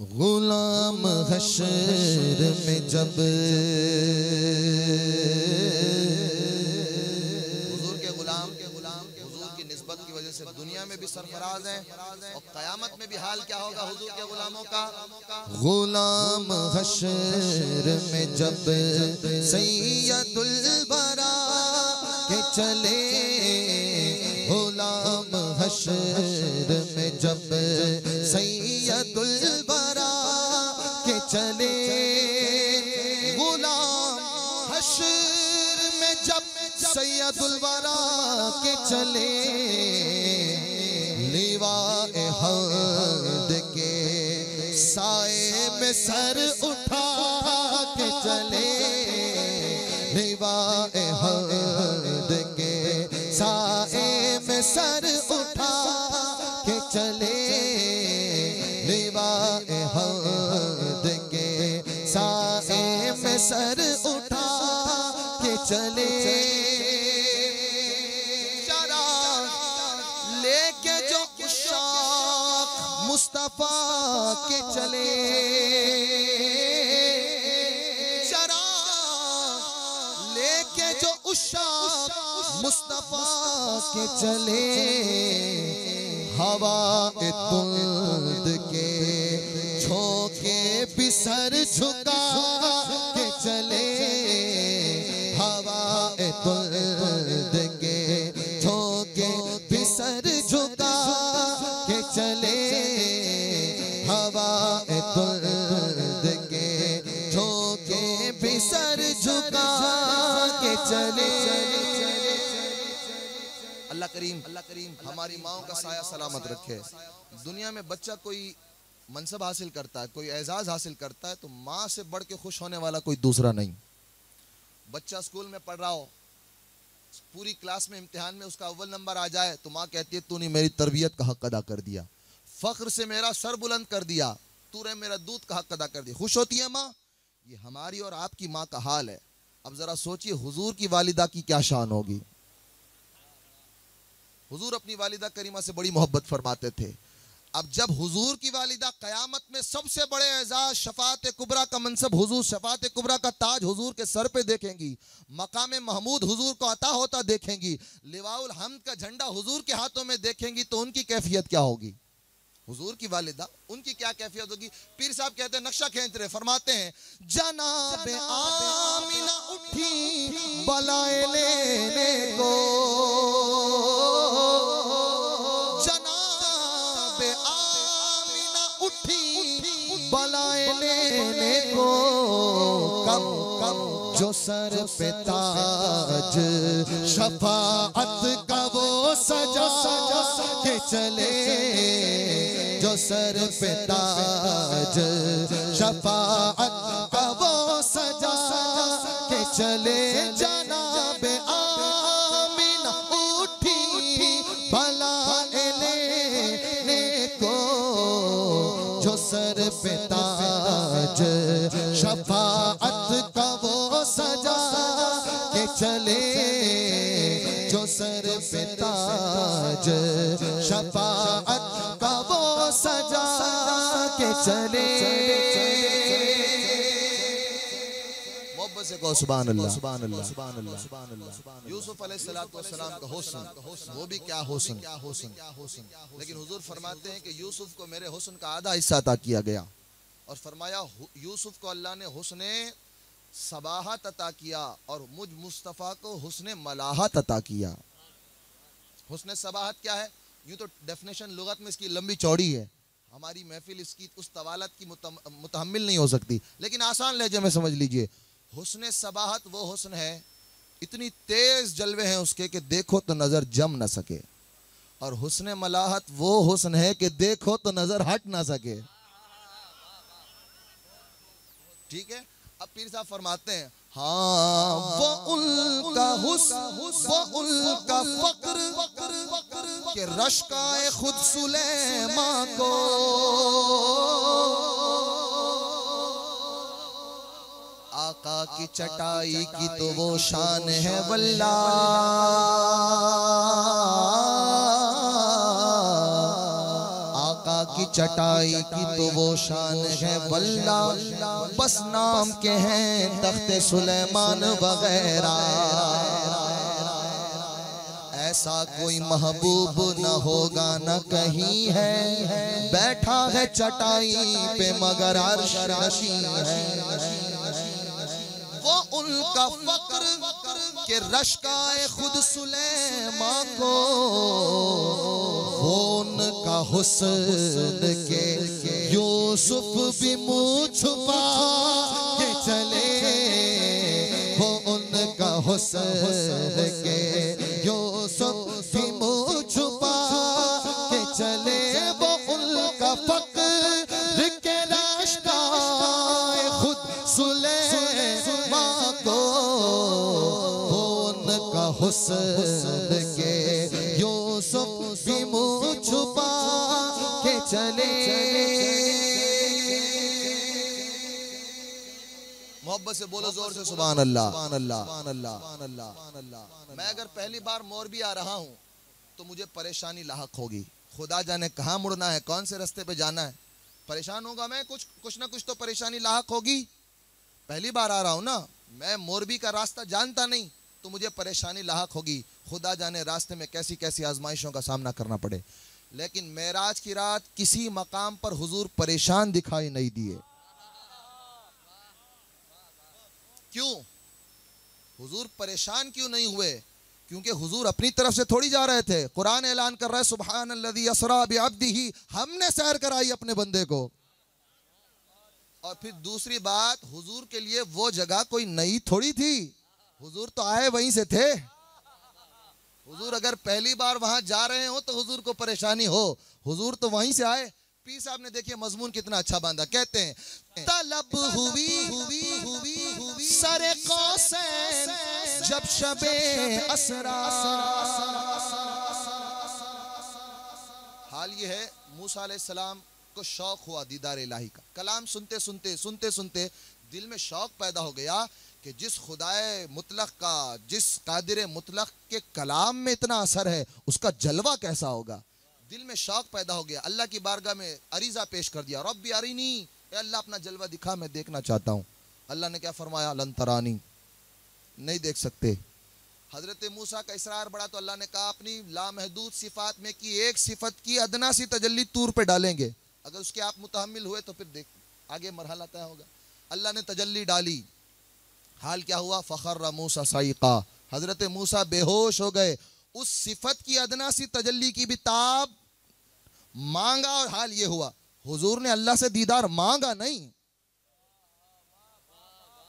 गुलाम हशर में जब हुजूर के गुलाम हुजूर की निस्बत की वजह से दुनिया में भी सरफराज हैं और क़यामत में भी हाल क्या होगा हुजूर के गुलामों का। गुलाम हशर में जब सैयदुल बरा के चले, गुलाम हशर में जब सैयदुल बरा के चले, गुलाम हशर में जब सैयदुल बरा के चले, लिवाए हम्द के साए में सर उठा के चले, लिवाए हम्द के साए में सर उठा के चले, लिवाए हम्द के साए में सर उठा के चले। लेके जो उशाक मुस्तफा के चले, चरा लेके जो उशाक मुस्तफा के चले, हवा तुंद के झोंके भी सर झुका के चले, हवा तुंद के झोंके भी सर झुका के चले, हवा तुंद के झोंके भी सर झुका के चले। अल्लाह करीम हमारी माओं का साया सलामत रखे। दुनिया में बच्चा कोई मनसब हासिल करता है, कोई एजाज हासिल करता है, तो माँ से बढ़ के खुश होने वाला कोई दूसरा नहीं। बच्चा स्कूल में पढ़ रहा हो, पूरी क्लास में इम्तिहान में उसका अव्वल नंबर आ जाए तो माँ कहती है तूने मेरी तरबियत का हक अदा कर दिया, फख्र से मेरा सर बुलंद कर दिया, तूने मेरा दूध का हक अदा कर दिया। खुश होती है माँ। ये हमारी और आपकी माँ का हाल है। अब जरा सोचिए हुजूर की वालिदा की क्या शान होगी। हुजूर अपनी वालिदा करीमा से बड़ी मोहब्बत फरमाते थे। अब जब हुजूर की वालिदा क़यामत में सबसे बड़े एजाज शफाअत कुबरा का मनसब, हुजूर शफाअत कुबरा का ताज हुजूर के सर पे देखेंगी, मकाम महमूद हुजूर को अता होता देखेंगी, लिवाउल हम्द का झंडा हुजूर के हाथों में देखेंगी, तो उनकी कैफियत क्या होगी। हुजूर की वालिदा उनकी क्या कैफियत होगी। पीर साहब कहते हैं, नक्शा खींच रहे, फरमाते हैं जनाबे आमिना उठी बलाए लेने को, जनाबे आमिना उठी बलाए लेने को, कम कम जो सर पे ताज शफाअत का वो सजा के चले, जो सर पे ताज शफाअत का वो सजा के चले, जनाबे आमिना उठी बलाए लेने को, जो सर पे ताज शफाअत का वो सजा के चले, जो सर पे ताज शफाअत का वो सजा के चले। मोहब्बत से कहो सुभान अल्लाह, सुभान अल्लाह, सुभान अल्लाह, सुभान अल्लाह। यूसुफ अलैहिस्सलातु वस्सलाम का हुस्न, वो भी क्या हुस्न। लेकिन हुजूर फरमाते हैं कि यूसुफ को मेरे हुस्न का आधा हिस्सा अता किया गया, और फरमाया यूसुफ को अल्लाह ने हुस्ने सबाहत अता किया और मुझ मुस्तफ़ा को हुस्ने मलाहत अता किया। हुस्ने सबाहत क्या है? यूँ तो डेफिनेशन लुगत में इसकी लंबी चौड़ी है, हमारी महफिल इसकी उस तवालत की मुतहम्मिल नहीं हो सकती, लेकिन आसान लहजे में समझ लीजिए। हुस्ने सबाहत वो हुस्न है, इतनी तेज जलवे हैं उसके कि देखो तो नजर जम ना सके, और हुस्ने मलाहत वो हुस्न है कि देखो तो नजर हट ना सके। ठीक है। अब पीर साहब फरमाते हैं, हाँ वो उनका हुस्न, वो उनका फक्र के रश्काए खुद सुलेमा को, आका की चटाई की तो वो शान है वल्ला, आका की चटाई की तो वो शान है वल्ला, बस नाम के हैं तख्ते सुलेमान वगैरह। ऐसा कोई महबूब न होगा न कहीं है, बैठा है चटाई पे मगर अर्श नशी है। वो उनका फक्र के रश्काए खुद सुलेमान को, वो उनका हुस्न के यूसुफ भी मुँह छुपा के चले। वो उनका हुस्न के यूसुफ भी मुँह छुपा के चले। वो उनका फक्र के रास्ताए खुद सुलेमान को, वो उनका हुस्न के यूसुफ भी मुँह छुपा के चले। मोहब्बत से बोलो जोर से सुभान अल्लाह, सुभान अल्लाह, सुभान अल्लाह, सुभान अल्लाह, सुभान अल्लाह। मैं अगर पहली बार मोरबी आ रहा हूँ तो मुझे परेशानी लाहक होगी। खुदा जाने कहाँ मुड़ना है, कौन से रास्ते पे जाना है, परेशान होगा मैं। कुछ ना कुछ तो परेशानी लाहक होगी। पहली बार आ रहा हूँ ना, मैं मोरबी का रास्ता जानता नहीं तो मुझे परेशानी लाहक होगी। खुदा जाने रास्ते में कैसी कैसी आजमाइशों का सामना करना पड़े। लेकिन मेराज की रात किसी मकाम पर हुजूर परेशान दिखाई नहीं दिए। क्यों हुजूर परेशान क्यों नहीं हुए? क्योंकि हुजूर अपनी तरफ से थोड़ी जा रहे थे। कुरान ऐलान कर रहा है सुब्हानल्लज़ी असरा बिअब्दिही, हमने सैर कराई अपने बंदे को। और फिर दूसरी बात, हुजूर के लिए वो जगह कोई नई थोड़ी थी, हुजूर तो आए वहीं से थे। हुजूर अगर पहली बार वहां जा रहे हो तो हुजूर को परेशानी हो, हुजूर तो वहीं से आए। पीर साहब ने देखिए मजमून कितना अच्छा बांधा। कहते हैं तलब हुई सरे कौसैन जब शबे असरा। हाल ये है मूसा अलैहिस्सलाम को शौक हुआ दीदार इलाही का। कलाम सुनते सुनते दिल में शौक पैदा हो गया कि जिस खुदाए मुतलक का, जिस कादिर मुतलक के कलाम में इतना असर है, उसका जलवा कैसा होगा। दिल में शौक पैदा हो गया। अल्लाह की बारगाह में अरीज़ा पेश कर दिया, रब्बी अरिनी, ए अल्लाह अपना जलवा दिखा, मैं देखना चाहता हूँ। अल्लाह ने क्या फरमाया, लन तरानी, नहीं देख सकते। हजरत मूसा का इसरार बढ़ा तो अल्लाह ने कहा अपनी लामहदूद सिफात में की एक सिफत की अदना सी तजल्ली तूर पे डालेंगे, अगर उसके आप मुतहम्मिल हुए तो फिर देख आगे मरहला तय होगा। अल्लाह ने तजल्ली डाली, हाल क्या हुआ, फखर्र मूसा साइका, हजरत मूसा बेहोश हो गए। उस सिफत की अदना सी तजल्ली की भी ताब मांगा और हाल ये हुआ। हुजूर ने अल्लाह से दीदार मांगा नहीं,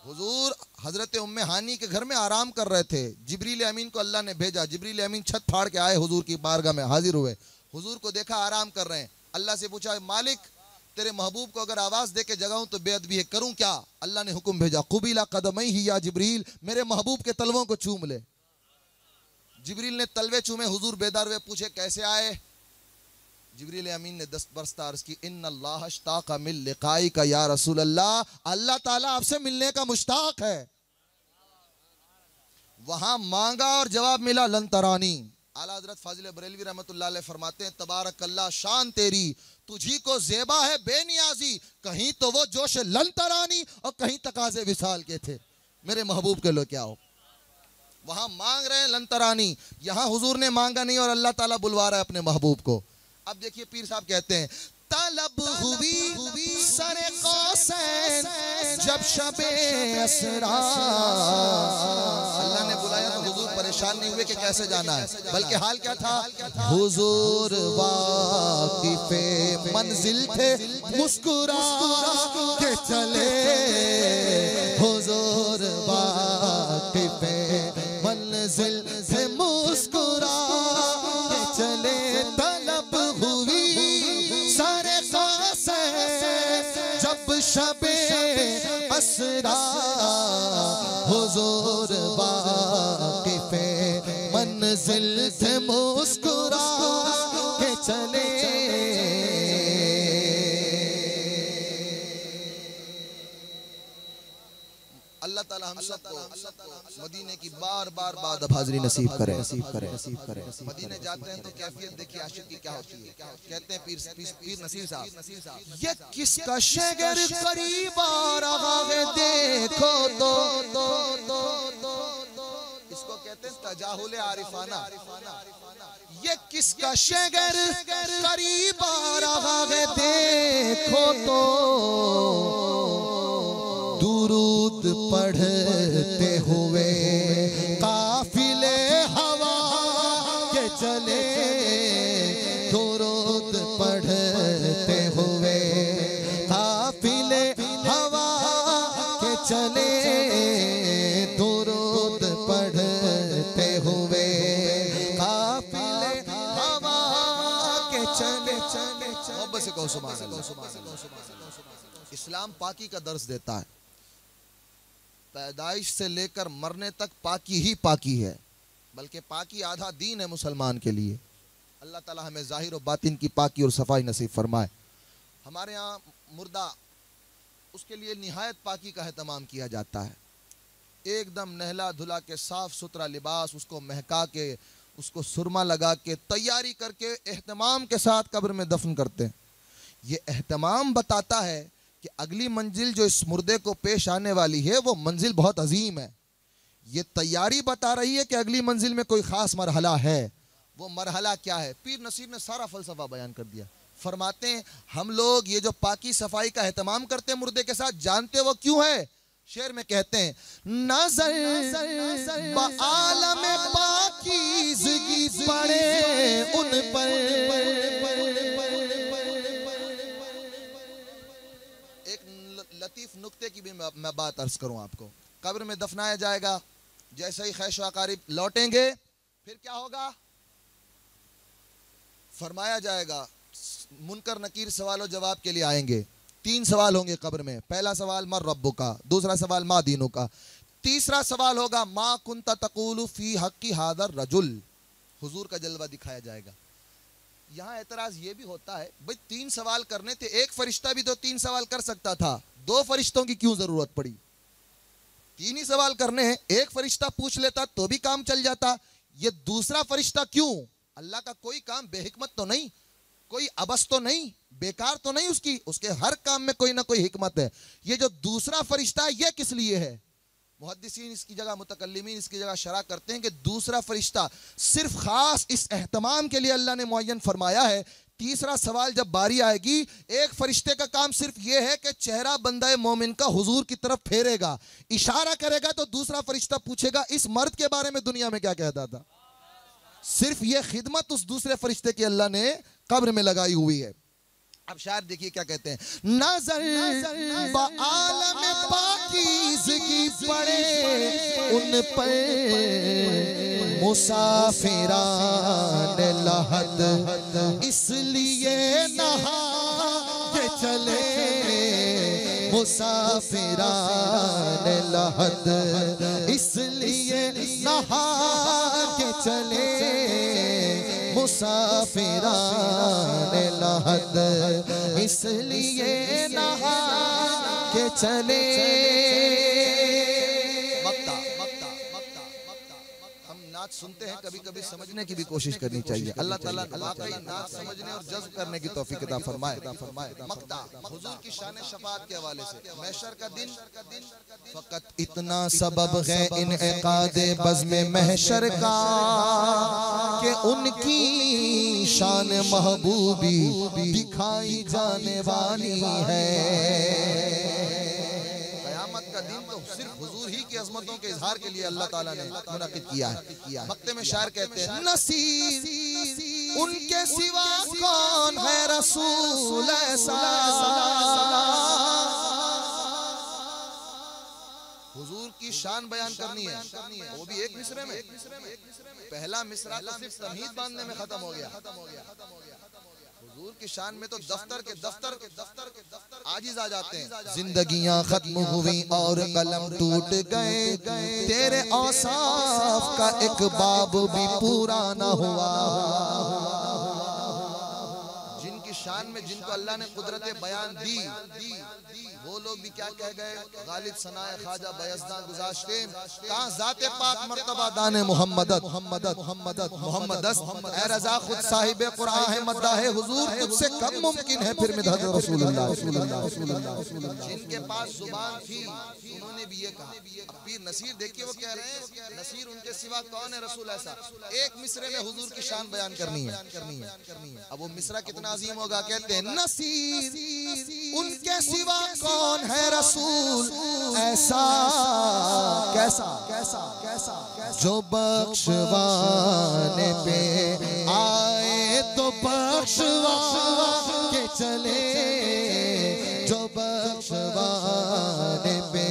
हुजूर हजरत उम्मे हानी के घर में आराम कर रहे थे। जिब्रील अमीन को अल्लाह ने भेजा, जिब्रील अमीन छत फाड़ के आए, हुजूर की बारगाह में हाजिर हुए। हुजूर को देखा आराम कर रहे हैं। अल्लाह से पूछा, मालिक तेरे महबूब को अगर आवाज दे के जगाऊं तो बेअदबी है, करूं क्या? अल्लाह ने हुक्म भेजा, कुबिला कदमई ही या जिब्रील, मेरे महबूब के तलवों को चूम ले। जिब्रील ने तलवे चूमे, हुजूर बेदार हुए, पूछे कैसे आए? जिब्रील अमीन ने 10 बरस अर्ज की, इन्नल्लाह इश्ताक़ मिन लिक़ाइका या रसूल अल्लाह, अल्लाह ताला आपसे मिलने का मुश्ताक है। वहां मांगा और जवाब मिला, लन तरानी। आला हजरत फाजिल बरेलवी रहमतुल्लाह अलैह फरमाते हैं, तबारक अल्लाह, शान तेरी, तुझी को ज़ेबा है बेनियाजी। कहीं तो वो जोश लन तरानी और कहीं तकाज़े विसाल के थे। मेरे महबूब के लो क्या हो, वहां मांग रहे हैं लन तरानी, यहां हुजूर ने मांगा नहीं और अल्लाह ताला बुलवा रहा है अपने महबूब को। अब देखिए पीर साहब कहते हैं, तलब हुई सरे कौसैन जब शबे असरा। अल्लाह ने बुलाया तो हुजूर परेशान नहीं हुए कि कैसे जाना है, बल्कि हाल क्या था, हुजूर वाकिफे मंजिल थे, मुस्कुरा के चले। हुजूर वाकिफे मंजिल थे, मुस्कुरा के चले। तलब हुई सारे जब शबे असरा, हुजूर वाकिफे मंजिल थे, मुस्कुरा के चले। अल्लाह ताला हम सबको मदीने की बार बार बाद हाज़िरी नसीब करे। मदीने जाते हैं तो कैफियत देखिए आशिक की क्या होती है। कहते हैं पीर नसीर साहब, ये किसका शगर करीब आ रहा है देखो तो, इसको कहते हैं तजाहुल आरिफाना। ये किसका शगर करीब आ रहा है देखो तो, दुरूद पढ़ते हुए काफिले हवा के चले, दुरूद पढ़ते हुए काफिले हवा के चले, दुरूद पढ़ते हुए काफिले हवा के चले। मोहब्बत से कहो सुभान अल्लाह। इस्लाम पाकी का दर्स देता है। पैदाइश से लेकर मरने तक पाकी ही पाकी है, बल्कि पाकी आधा दीन है मुसलमान के लिए। अल्लाह ताला हमें जाहिर और बातिन की पाकी और सफाई नसीब फरमाए। हमारे यहाँ मुर्दा, उसके लिए निहायत पाकी का एहतमाम किया जाता है। एकदम नहला धुला के साफ सुथरा लिबास, उसको महका के, उसको सुरमा लगा के, तैयारी करके एहतमाम के साथ कब्र में दफन करते हैं। ये एहतमाम बताता है कि अगली मंजिल जो इस मुर्दे को पेश आने वाली है वो मंजिल बहुत अजीम है। ये तैयारी बता रही है कि अगली मंजिल में कोई खास मरहला है। वो मरहला क्या है? पीर नसीर ने सारा फलसफा बयान कर दिया। फरमाते हैं हम लोग ये जो पाकी सफाई का एहतमाम करते हैं मुर्दे के साथ, जानते वो क्यों है? शेर में कहते हैं नजर आलम पाकीज़गी पड़े उन पर। एक लतीफ नुक्ते की भी मैं बात अर्ज करूं आपको। कब्र में दफनाया जाएगा, जैसे ही खैश अकारिब लौटेंगे फिर क्या होगा? फरमाया जाएगा मुनकर नकीर सवालों जवाब के लिए आएंगे। 3 सवाल होंगे कब्र में। पहला सवाल मर रब्बु का, दूसरा सवाल मा दीनु का, तीसरा सवाल होगा मा कुंता तकूलु फी हक्की हादर रजुल। हुजूर का जलवा दिखाया जाएगा। यहाँ एतराज ये भी होता है, भाई 3 सवाल करने थे, एक फरिश्ता भी तो 3 सवाल कर सकता था, 2 फरिश्तों की क्यों जरूरत पड़ी? 3 ही सवाल करने हैं, एक फरिश्ता पूछ लेता तो भी काम चल जाता। ये दूसरा फरिश्ता क्यों? अल्लाह का कोई काम बेहिकमत तो नहीं, कोई अबस तो नहीं, बेकार तो नहीं, उसके हर काम में कोई ना कोई हिकमत है। ये जो दूसरा फरिश्ता है ये किस लिए है? मुहद्दिसीन इसकी जगह, मुतकल्लिमीन इसकी जगह शरह करते हैं कि दूसरा फरिश्ता सिर्फ खास इस एहतमाम के लिए अल्लाह ने मुअय्यन फरमाया है। तीसरा सवाल जब बारी आएगी, एक फरिश्ते का काम सिर्फ ये है कि चेहरा बंदा मोमिन का हुजूर की तरफ फेरेगा, इशारा करेगा तो दूसरा फरिश्ता पूछेगा इस मर्द के बारे में दुनिया में क्या कहता था। सिर्फ ये खिदमत उस दूसरे फरिश्ते की अल्लाह ने कब्र में लगाई हुई है। अब शायर देखिए क्या कहते हैं, नजर आलम पाकीज़गी पड़े उन पर, मुसाफिरान लहद इसलिए नहा के चले, मुसाफिरान लहद इसलिए नहा के चले, मुसाफिरान लहद इसलिए नहा के चले। हम नात सुनते हैं, कभी कभी समझने की भी कोशिश करनी चाहिए। अल्लाह ताला वाकई नात समझने और जज्ब करने की तौफीक अता फरमाए। मक्ता हुजूर की शान शफाअत के हवाले से, महशर का दिन फकत इतना सबब है इनएकादे बज़्म महशर का कि उनकी शान महबूबी दिखाई जाने वाली है। क़यामत का दिन तो सिर्फ हुजूर ही की अज़मतों के इजहार के लिए अल्लाह ताला ने मुनक़िद किया है। मक्ते में शायर कहते हैं नसीर उनके सिवा कौन है रसूल ऐसा, हुजूर की शान बयान करनी है, वो भी एक मिसरे में। पहला मिसरा तो सिर्फ तमहीद बांधने में खत्म हो गया। हुजूर की शान में तो दफ्तर के दफ्तर आजिज आ जाते हैं। जिंदगियां खत्म हुई और कलम टूट गए, तेरे औसाफ का एक बाब भी पूरा न हुआ। जिनकी शान में जिनको अल्लाह ने कुदरत बयान दी, वो लोग भी क्या कह गए, गालिब सनाए ख्वाजा बयज़दा गुज़ाश्ते, कहाँ ज़ाते पाक मर्तबा दाने मुहम्मदत ऐ रज़ा खुद साहिब कुरान है मद्दाह हुजूर, तुझसे कम मुमकिन है फिर मिदहत रसूलुल्लाह। जिनके पास जुबान थी उन्होंने भी ये कहा। अब पीर नसीर देखिए वो कह रहे हैं, नसीर उनके सिवा कौन है रसूल ऐसा, एक मिसरे में हुजूर की शान बयान करनी है। अब वो मिसरा कितना अजीम होगा, कहते हैं नसीर उनके सिवा कौन है रसूल ऐसा, कैसा कैसा कैसा जो बख्शवाने पे आए तो बख्शवा के चले, जो बख्शवाने पे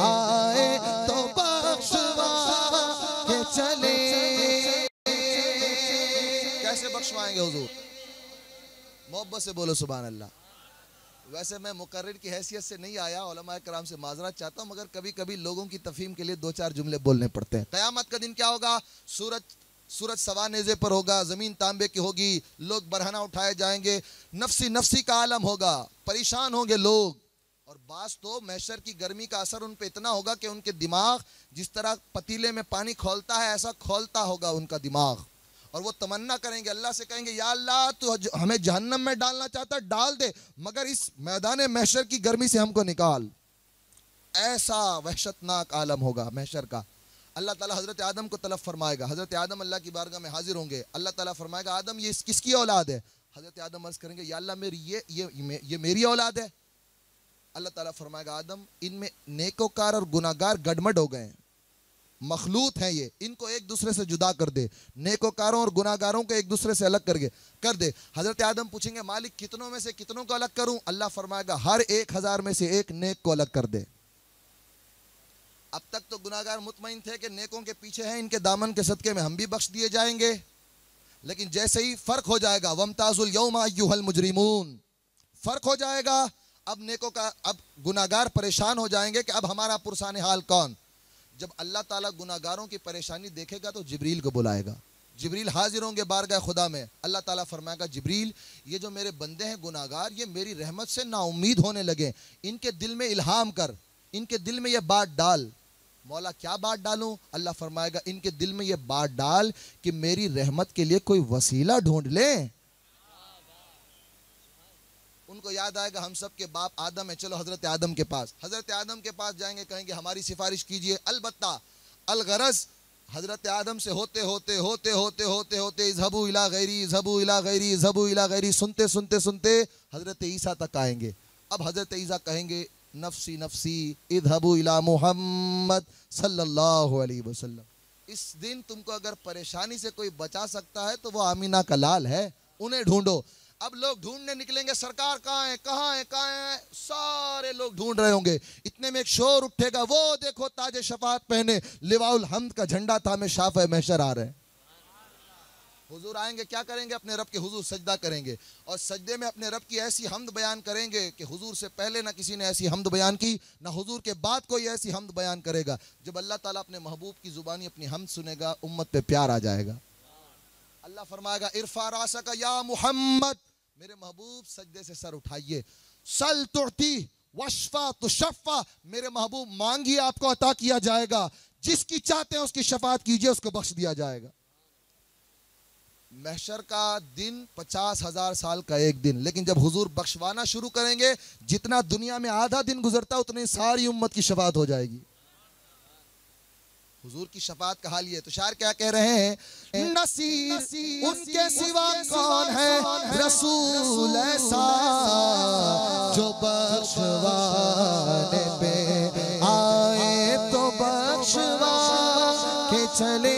आए तो बख्शवा के चले। कैसे बख्शवाएंगे हुजूर, मोहब्बत से बोलो सुभान अल्लाह। वैसे मैं मुकर्रिर की हैसियत से नहीं आया, उलमाए कराम से माजरत चाहता हूँ, मगर कभी कभी लोगों की तफहीम के लिए दो चार जुमले बोलने पड़ते हैं। क़यामत का दिन क्या होगा, सूरज सवा नेज़े पर होगा, ज़मीन तांबे की होगी, लोग बरहना उठाए जाएंगे, नफसी नफसी का आलम होगा, परेशान होंगे लोग। और बास तो महशर की गर्मी का असर उन पे इतना होगा कि उनके दिमाग जिस तरह पतीले में पानी खौलता है ऐसा खौलता होगा उनका दिमाग। और वो तमन्ना करेंगे, अल्लाह से कहेंगे या अल्लाह तू हमें जहन्नम में डालना चाहता डाल दे, मगर इस मैदान महशर की गर्मी से हमको निकाल। ऐसा वहशतनाक आलम होगा महशर का। अल्लाह ताला हज़रत आदम को तलब फरमाएगा, हज़रत आदम अल्लाह की बारगाह में हाजिर होंगे, अल्लाह ताला फरमाएगा आदम ये किसकी औलाद है। हज़रत आदम अर्ज़ करेंगे या अल्लाह मेरी ये मेरी औलाद है। अल्लाह ताला फरमाएगा आदम इनमें नेकोकार और गुनाहगार गड़मड़ हो गए हैं, मखलूत हैं ये, इनको एक दूसरे से जुदा कर दे, नेकोकारों और गुनाहगारों को एक दूसरे से अलग कर दे। हजरत आदम पूछेंगे मालिक कितनों में से कितनों को अलग करूं। अल्लाह फरमाएगा हर 1000 में से एक नेक को अलग कर दे। अब तक तो गुनाहगार मुतमईन थे कि नेकों के पीछे हैं, इनके दामन के सदके में हम भी बख्श दिए जाएंगे, लेकिन जैसे ही फर्क हो जाएगा वमताजुल यौमा अय्युहल मुजरिमून, फर्क हो जाएगा, अब नेकों का अब गुनाहगार परेशान हो जाएंगे कि अब हमारा पुरसाने हाल कौन। जब अल्लाह ताला गुनाहगारों की परेशानी देखेगा तो जिब्रील को बुलाएगा, जिब्रील हाजिर होंगे बारगाह खुदा में। अल्लाह ताला फरमाएगा जिब्रील ये जो मेरे बंदे हैं गुनाहगार, ये मेरी रहमत से नाउम्मीद होने लगे, इनके दिल में इल्हाम कर, इनके दिल में ये बात डाल। मौला क्या बात डालूं। अल्लाह फरमाएगा इनके दिल में ये बात डाल कि मेरी रहमत के लिए कोई वसीला ढूंढ ले। उनको याद आएगा हम सब के बाप आदम है, चलो हजरत आदम के पास, हजरत आदम के पास जाएंगे, कहेंगे हमारी सिफारिश कीजिए। अलबत्ता अलगरज हजरत आदम से होते होते होते होते होते होते इज़हबू इला गैरी इज़हबू इला गैरी इज़हबू इला गैरी सुनते सुनते सुनते हजरत ईसा तक आएंगे। अब हजरत ईसा कहेंगे नफसी नफसी इज़हबू इला मुहम्मद सल्लल्लाहु अलैहि वसल्लम। इस दिन तुमको अगर परेशानी से कोई बचा सकता है तो वो आमीना का लाल है, उन्हें ढूंढो। अब लोग ढूंढने निकलेंगे, सरकार कहाँ है कहाँ है कहाँ है, सारे लोग ढूंढ रहे होंगे। इतने में एक शोर उठेगा, वो देखो ताज शफात पहने लिवाउल हम्द का झंडा थामे शाफ़े महशर आ रहे हैं। हुजूर आएंगे, क्या करेंगे, अपने रब के हुजूर सजदा करेंगे और सजदे में अपने रब की ऐसी हम्द बयान करेंगे कि हुजूर से पहले ना किसी ने ऐसी हम्द बयान की, ना हुजूर के बाद कोई ऐसी हम्द बयान करेगा। जब अल्लाह ताला अपने महबूब की जुबानी अपनी हम्द सुनेगा, उम्मत पे प्यार आ जाएगा। अल्लाह फरमाएगा इरफा रासका या मुहम्मद, मेरे महबूब सजदे से सर उठाइए। सल तुअती वशफा तुशफ़ा, मेरे महबूब मांगिए आपको अता किया जाएगा, जिसकी चाहते हैं उसकी शफात कीजिए, उसको बख्श दिया जाएगा। महशर का दिन 50,000 साल का एक दिन, लेकिन जब हुजूर बख्शवाना शुरू करेंगे, जितना दुनिया में आधा दिन गुजरता उतनी सारी उम्मत की शफात हो जाएगी। हुजूर की शफात का हाल ये। तो शायर क्या कह रहे हैं, नसीर उनके सिवा कौन है रसूल ऐसा, जो बख्शवाने पे आए तो बख्शवा के चले।